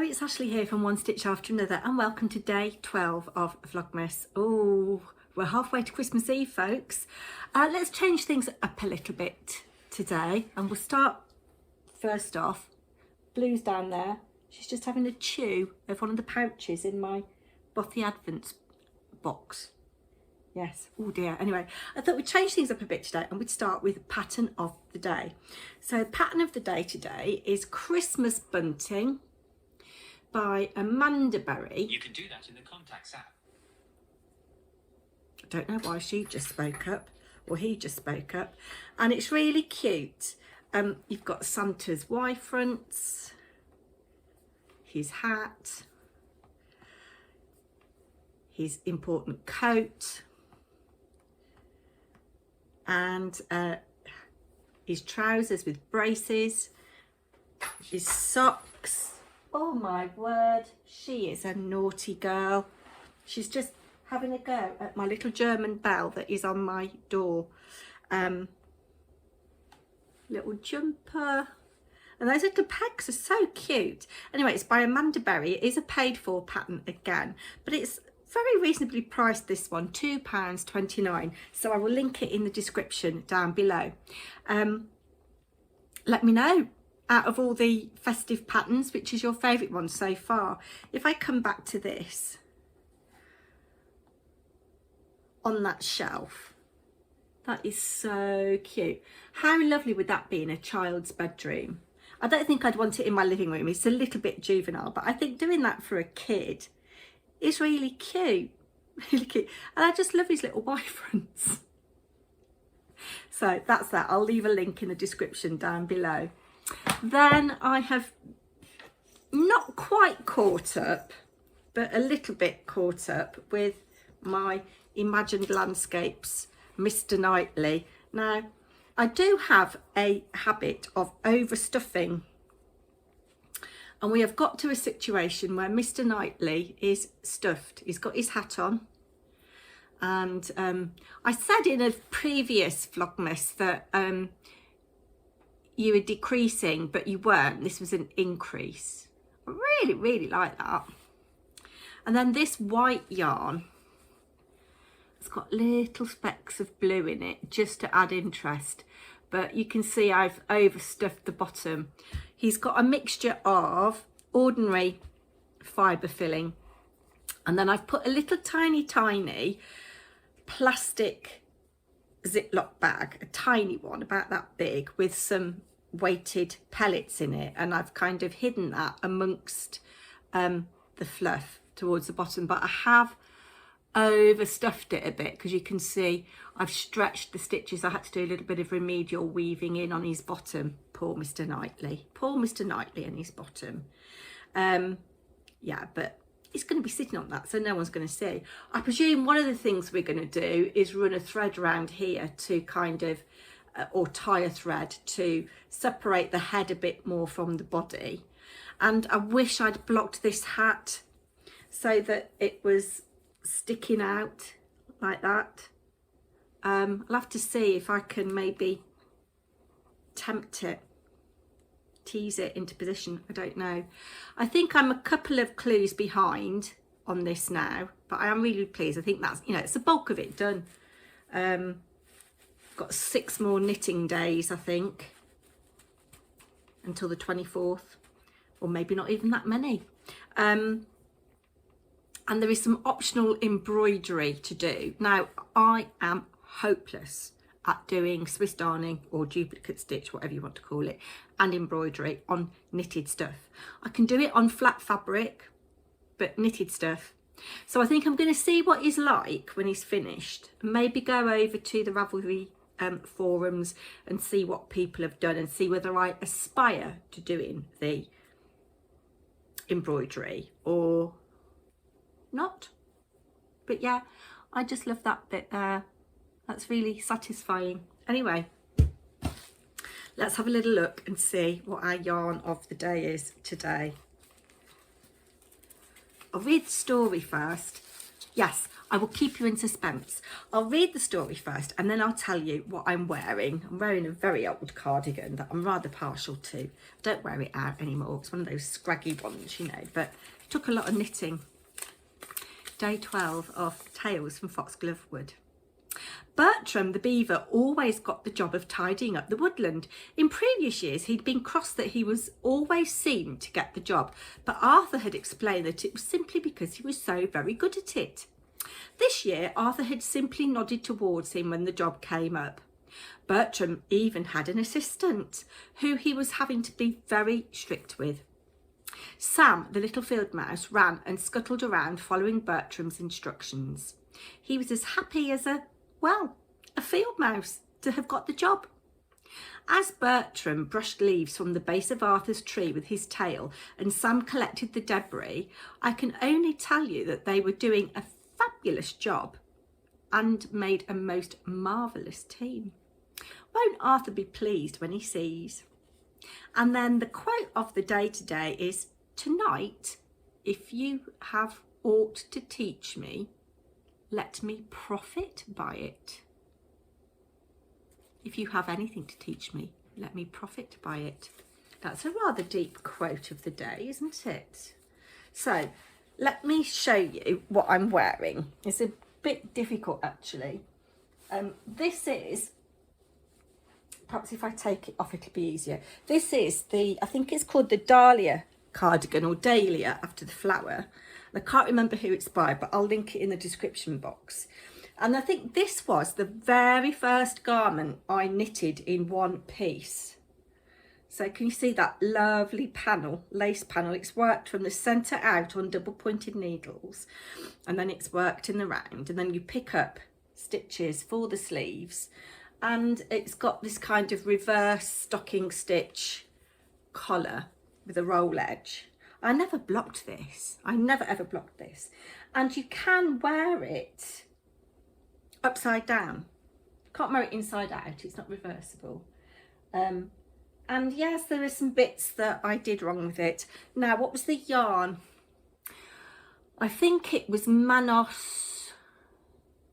it's Ashley here from One Stitch After Another, and welcome to day 12 of Vlogmas. Oh, we're halfway to Christmas Eve, folks. Let's change things up a little bit today, and we'll start first off. Blue's down there. She's just having a chew of one of the pouches in my Bothy Advents box. Yes, oh dear. Anyway, I thought we'd change things up a bit today, and we'd start with pattern of the day. So pattern of the day today is Christmas Bunting by Amanda Berry. You can do that in the Contacts app. I don't know why she just spoke up, or he just spoke up. And it's really cute. You've got Santa's Y fronts, his hat, his important coat, and his trousers with braces, his socks. Oh my word, she is a naughty girl. She's just having a go at my little German bell that is on my door. Little jumper. And those little pegs are so cute. Anyway, it's by Amanda Berry. It is a paid for pattern again, but it's very reasonably priced, this one, £2.29. So I will link it in the description down below. Let me know, out of all the festive patterns, which is your favourite one so far. If I come back to this, on that shelf, that is so cute. How lovely would that be in a child's bedroom? I don't think I'd want it in my living room. It's a little bit juvenile, but I think doing that for a kid is really cute. Really cute. And I just love his little Y fronts. So that's that. I'll leave a link in the description down below. Then I have not quite caught up, but a little bit caught up with my Imagined Landscapes, Mr. Knightley. Now, I do have a habit of overstuffing, and we have got to a situation where Mr. Knightley is stuffed. He's got his hat on, and I said in a previous Vlogmas that you were decreasing, but you weren't. This was an increase. I really, really like that. And then this white yarn, it's got little specks of blue in it just to add interest, but you can see I've overstuffed the bottom. He's got a mixture of ordinary fibre filling, and then I've put a little tiny plastic Ziploc bag, a tiny one about that big, with some weighted pellets in it, and I've kind of hidden that amongst the fluff towards the bottom, but I have overstuffed it a bit because you can see I've stretched the stitches. I had to do a little bit of remedial weaving in on his bottom. Poor Mr. Knightley. Poor Mr. Knightley and his bottom. Yeah, but it's going to be sitting on that, so no one's going to see. I presume one of the things we're going to do is run a thread around here to kind of, or tie a thread to separate the head a bit more from the body. And I wish I'd blocked this hat so that it was sticking out like that. I'll have to see if I can maybe tempt it, tease it into position. I don't know. I think I'm a couple of clues behind on this now, but I am really pleased. I think that's, you know, it's the bulk of it done. Got 6 more knitting days, I think, until the 24th, or maybe not even that many. And there is some optional embroidery to do. Now, I am hopeless at doing Swiss darning or duplicate stitch, whatever you want to call it, and embroidery on knitted stuff. I can do it on flat fabric, but knitted stuff. So I think I'm going to see what he's like when he's finished, and maybe go over to the Ravelry forums and see what people have done, and see whether I aspire to doing the embroidery or not. But yeah, I just love that bit there. That's really satisfying. Anyway, let's have a little look and see what our yarn of the day is today. I'll read the story first. Yes, I will keep you in suspense. I'll read the story first and then I'll tell you what I'm wearing. I'm wearing a very old cardigan that I'm rather partial to. I don't wear it out anymore. It's one of those scraggy ones, you know, but it took a lot of knitting. Day 12 of Tales from Foxglove Wood. Bertram the beaver always got the job of tidying up the woodland. In previous years he'd been cross that he was always seen to get the job, but Arthur had explained that it was simply because he was so very good at it. This year Arthur had simply nodded towards him when the job came up. Bertram even had an assistant who he was having to be very strict with. Sam, the little field mouse, ran and scuttled around following Bertram's instructions. He was as happy as a field mouse to have got the job. As Bertram brushed leaves from the base of Arthur's tree with his tail and Sam collected the debris, I can only tell you that they were doing a fabulous job and made a most marvellous team. Won't Arthur be pleased when he sees? And then the quote of the day today is, "Tonight, if you have aught to teach me, let me profit by it." If you have anything to teach me, let me profit by it. That's a rather deep quote of the day, isn't it? So let me show you what I'm wearing. It's a bit difficult actually. This is, perhaps if I take it off it'll be easier. This is I think it's called the Dahlia Cardigan, or Dahlia after the flower. I can't remember who it's by, but I'll link it in the description box. And I think this was the very first garment I knitted in one piece. So can you see that lovely panel, lace panel? It's worked from the centre out on double pointed needles, and then it's worked in the round, and then you pick up stitches for the sleeves, and it's got this kind of reverse stocking stitch collar with a roll edge. I never blocked this. I never ever blocked this. And you can wear it upside down. You can't wear it inside out. It's not reversible. And yes, there are some bits that I did wrong with it. Now, what was the yarn? I think it was Manos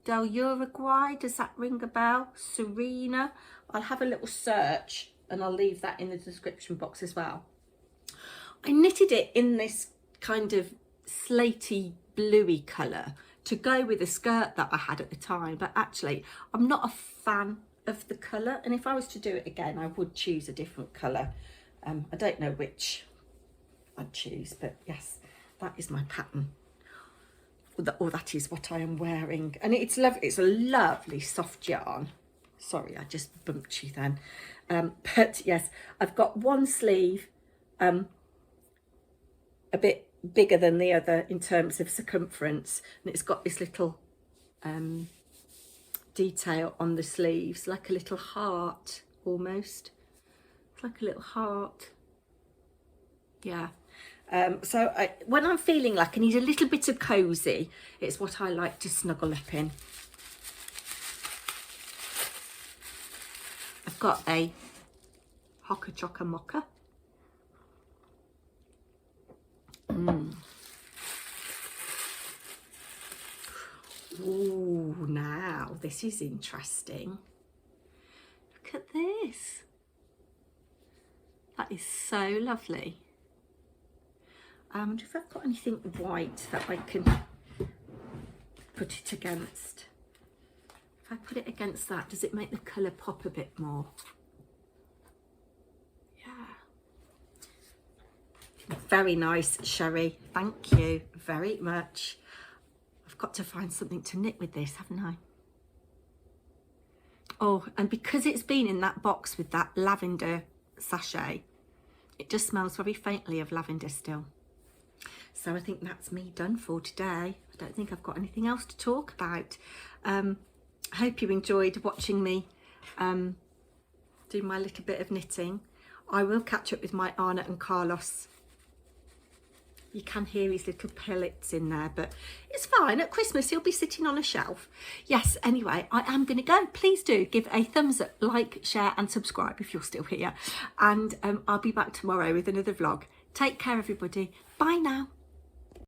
del Uruguay. Does that ring a bell? Serena. I'll have a little search and I'll leave that in the description box as well. I knitted it in this kind of slaty bluey colour to go with the skirt that I had at the time, but actually I'm not a fan of the colour, and if I was to do it again I would choose a different colour. I don't know which I'd choose, but yes, that is my pattern, or that is what I am wearing, and it's lovely. It's a lovely soft yarn. Sorry, I just bumped you then. But yes, I've got one sleeve a bit bigger than the other in terms of circumference, and it's got this little detail on the sleeves, like a little heart almost. It's like a little heart. Yeah. So when I'm feeling like I need a little bit of cozy, it's what I like to snuggle up in. I've got a Hoka Choka Mocha. Ooh, now this is interesting. Look at this. That is so lovely. I wonder if I've got anything white that I can put it against. If I put it against that, does it make the colour pop a bit more? Very nice, Sherry. Thank you very much. I've got to find something to knit with this, haven't I? Oh, and because it's been in that box with that lavender sachet, it just smells very faintly of lavender still. So I think that's me done for today. I don't think I've got anything else to talk about. I hope you enjoyed watching me do my little bit of knitting. I will catch up with my Anna and Carlos. You can hear his little pellets in there, but it's fine. At Christmas, he'll be sitting on a shelf. Yes, anyway, I am going to go. Please do give a thumbs up, like, share and subscribe if you're still here. And I'll be back tomorrow with another vlog. Take care, everybody. Bye now.